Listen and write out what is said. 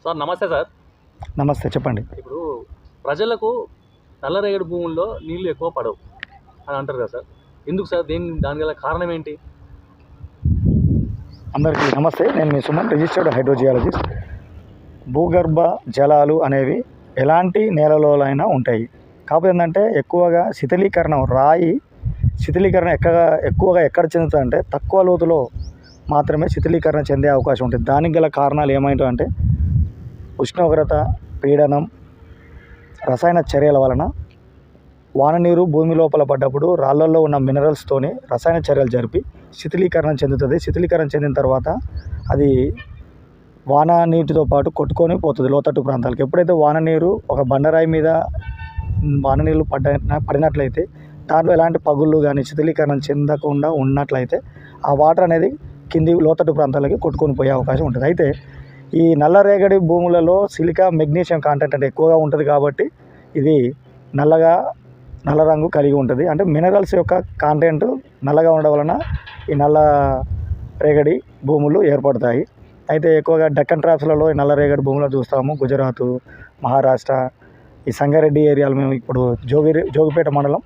Sir నమస్తే sir. నమస్తే, చెప్పండి. ఇప్పుడు ప్రజలకు నల్లరేగడి భూముల్లో నీళ్లు ఎక్కువ పడవు అని అంటారు కదా సార్, ఎందుకు సార్? దాని గల కారణం ఏంటి? అందరికీ నమస్తే, నేను మీ సుమన్, రిజిస్టర్డ్ హైడ్రోజియాలజిస్ట్. భూగర్భ జలాలు అనేవి ఎలాంటి నేలలోనైనా ఉంటాయి. కాకపోతే ఏంటంటే ఎక్కువగా రాయి శిథిలీకరణ ఎక్కువగా ఎక్కడ చెందుతుందంటే తక్కువ లోతులో మాత్రమే శిథిలీకరణ చెందే అవకాశం ఉంటుంది. దానికి గల కారణాలు ఏమైందంటే ఉష్ణోగ్రత, పీడనం, రసాయన చర్యల వలన వాన నీరు భూమి లోపల పడ్డప్పుడు రాళ్ళల్లో ఉన్న మినరల్స్తోని రసాయన చర్యలు జరిపి శిథిలీకరణ చెందుతుంది. శిథిలీకరణ చెందిన తర్వాత అది వాన నీటితో పాటు కొట్టుకొని పోతుంది లోతట్టు ప్రాంతాలకు. ఎప్పుడైతే వాన నీరు ఒక బండరాయి మీద వాన నీళ్ళు పడినట్లయితే దాంట్లో ఎలాంటి పగుళ్ళు కానీ శిథిలీకరణ చెందకుండా ఉన్నట్లయితే ఆ వాటర్ అనేది కింది లోతట్టు ప్రాంతాలకి కొట్టుకొని పోయే అవకాశం ఉంటుంది. అయితే ఈ నల్లరేగడి భూములలో సిలికా, మెగ్నీషియం కాంటెంట్ అంటే ఎక్కువగా ఉంటుంది కాబట్టి ఇది నల్ల రంగు కలిగి ఉంటుంది. అంటే మినరల్స్ యొక్క కాంటెంట్ నల్లగా ఉండడం వలన ఈ నల్ల రేగడి భూములు ఏర్పడతాయి. అయితే ఎక్కువగా డక్కన్ ట్రాప్స్లలో ఈ నల్లరేగడి భూములు చూస్తాము. గుజరాత్, మహారాష్ట్ర, ఈ సంగారెడ్డి ఏరియాలో మేము ఇప్పుడు జోగిపేట మండలం